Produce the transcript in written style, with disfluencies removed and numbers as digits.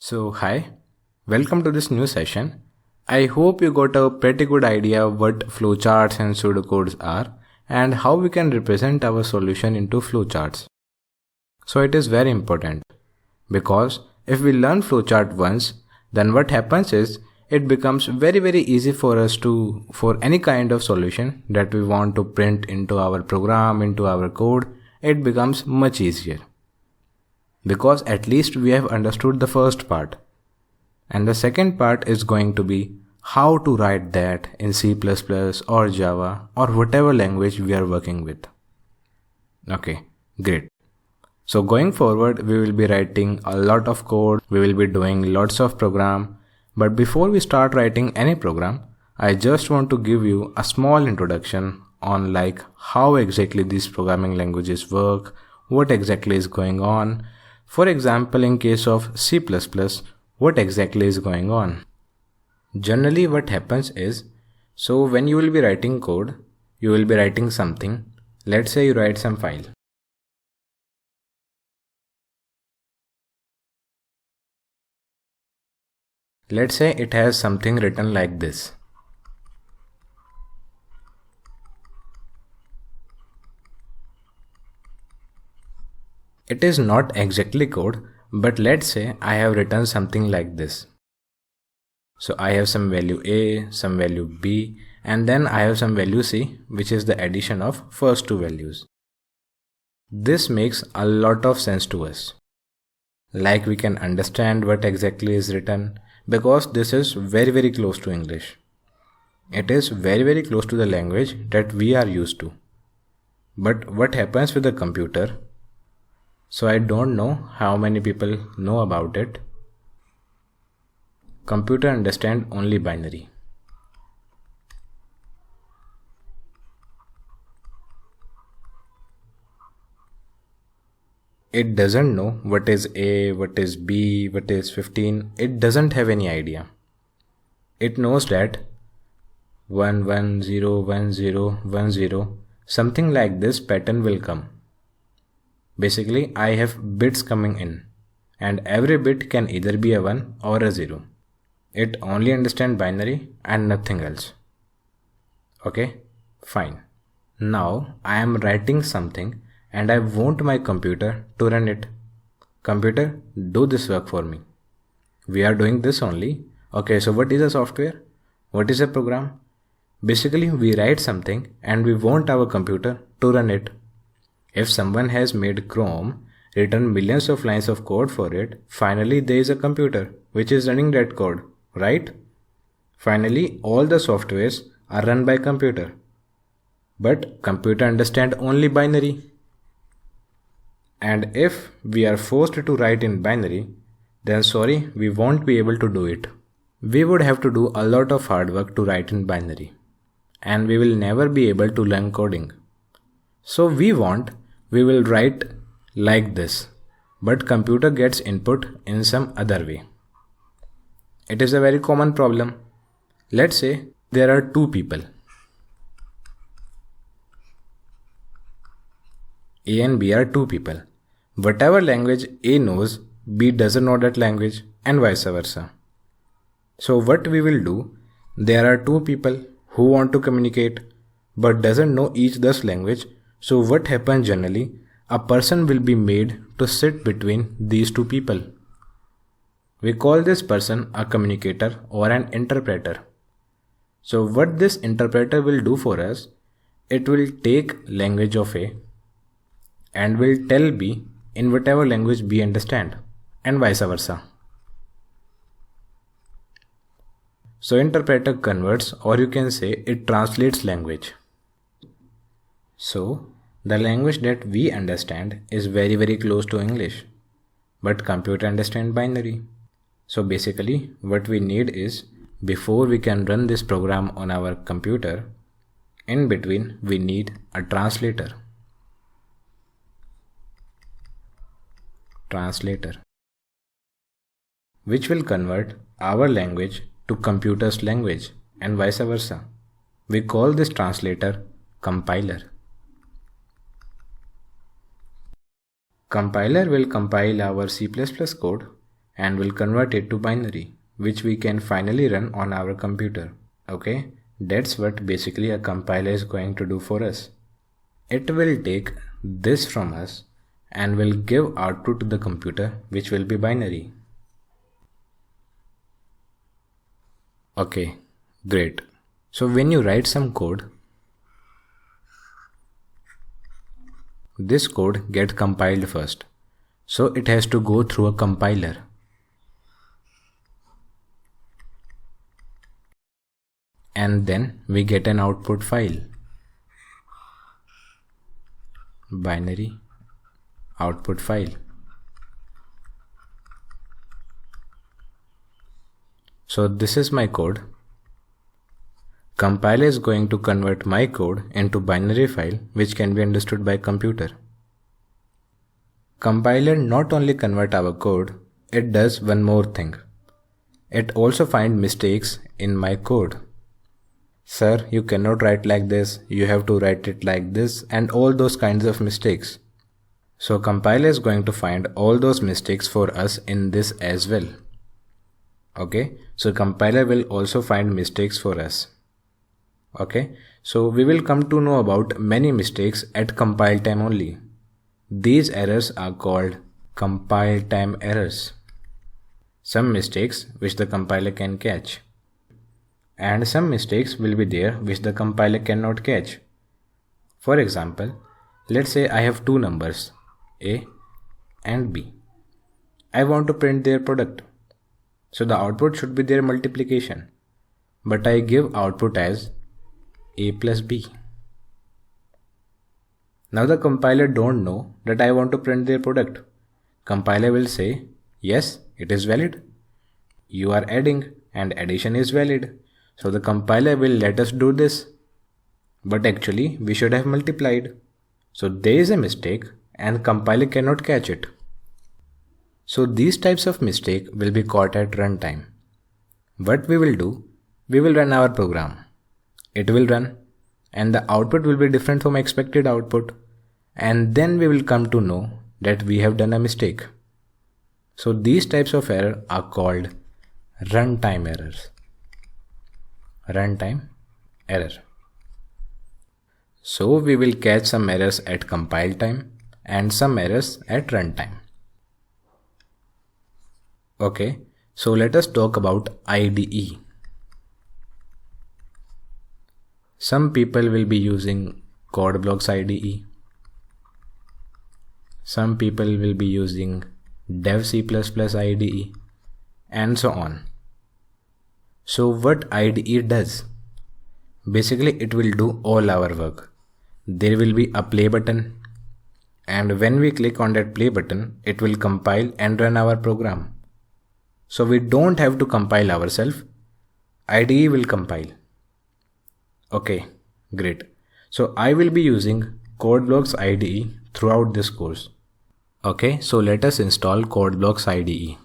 So, hi, welcome to this new session. I hope you got a pretty good idea of what flowcharts and pseudocodes are and how we can represent our solution into flowcharts. So, it is very important because if we learn flowchart once, then what happens is it becomes very easy for us for any kind of solution that we want to print into our program, into our code, it becomes much easier. Because at least we have understood the first part. And the second part is going to be how to write that in C++ or Java or whatever language we are working with. Okay, great. So going forward, we will be writing a lot of code, we will be doing lots of program. But before we start writing any program, I just want to give you a small introduction on like how exactly these programming languages work, what exactly is going on. For example, in case of C++, what exactly is going on? Generally what happens is, so when you will be writing code, you will be writing something. Let's say you write some file. Let's say it has something written like this. It is not exactly code, but let's say I have written something like this. So I have some value A, some value B, and then I have some value C, which is the addition of first two values. This makes a lot of sense to us. Like we can understand what exactly is written because this is very close to English. It is very close to the language that we are used to. But what happens with the computer? So I don't know how many people know about it. Computer understand only binary. It doesn't know what is A, what is B, what is 15. It doesn't have any idea. It knows that 1 1 0 1 0 1 0, something like this pattern will come. Basically, I have bits coming in, and every bit can either be a 1 or a 0. It only understands binary and nothing else. Okay, fine. Now I am writing something and I want my computer to run it. Computer, do this work for me. We are doing this only. Okay, so what is a software? What is a program? Basically, we write something and we want our computer to run it. If someone has made Chrome, written millions of lines of code for it, finally there is a computer which is running that code, right? Finally, all the softwares are run by computer. But computer understand only binary. And if we are forced to write in binary, then sorry, we won't be able to do it. We would have to do a lot of hard work to write in binary. And we will never be able to learn coding. So we will write like this, but computer gets input in some other way. It is a very common problem. Let's say there are two people. A and B are two people. Whatever language A knows, B doesn't know that language and vice versa. So what we will do, there are two people who want to communicate but doesn't know each other's language. So what happens generally, a person will be made to sit between these two people. We call this person a communicator or an interpreter. So what this interpreter will do for us, it will take language of A and will tell B in whatever language B understand and vice versa. So interpreter converts, or you can say it translates language. So the language that we understand is very close to English, but computer understand binary. So basically what we need is, before we can run this program on our computer, in between we need a translator. Which will convert our language to computer's language and vice versa. We call this translator compiler. Compiler will compile our C++ code and will convert it to binary, which we can finally run on our computer. Okay, that's what basically a compiler is going to do for us. It will take this from us and will give output to the computer, which will be binary. Okay, great. So when you write some code, this code gets compiled first. So it has to go through a compiler. And then we get an output file. Binary output file. So this is my code. Compiler is going to convert my code into binary file which can be understood by computer. Compiler not only convert our code, it does one more thing. It also finds mistakes in my code. Sir, you cannot write like this, you have to write it like this, and all those kinds of mistakes. So compiler is going to find all those mistakes for us in this as well. Okay, so compiler will also find mistakes for us. Okay, so we will come to know about many mistakes at compile time only. These errors are called compile time errors. Some mistakes which the compiler can catch. And some mistakes will be there which the compiler cannot catch. For example, let's say I have two numbers, A and B. I want to print their product. So the output should be their multiplication. But I give output as A plus B. Now the compiler don't know that I want to print their product. Compiler will say, yes, it is valid. You are adding and addition is valid. So the compiler will let us do this. But actually we should have multiplied. So there is a mistake and compiler cannot catch it. So these types of mistake will be caught at runtime. What we will do, we will run our program. It will run and the output will be different from expected output. And then we will come to know that we have done a mistake. So these types of error are called runtime errors. Runtime error. So we will catch some errors at compile time and some errors at runtime. Okay, so let us talk about IDE. Some people will be using CodeBlocks IDE. Some people will be using Dev C++ IDE and so on. So what IDE does? Basically it will do all our work. There will be a play button and when we click on that play button, it will compile and run our program. So we don't have to compile ourselves. IDE will compile. Okay, great. So I will be using CodeBlocks IDE throughout this course. Okay, so let us install CodeBlocks IDE.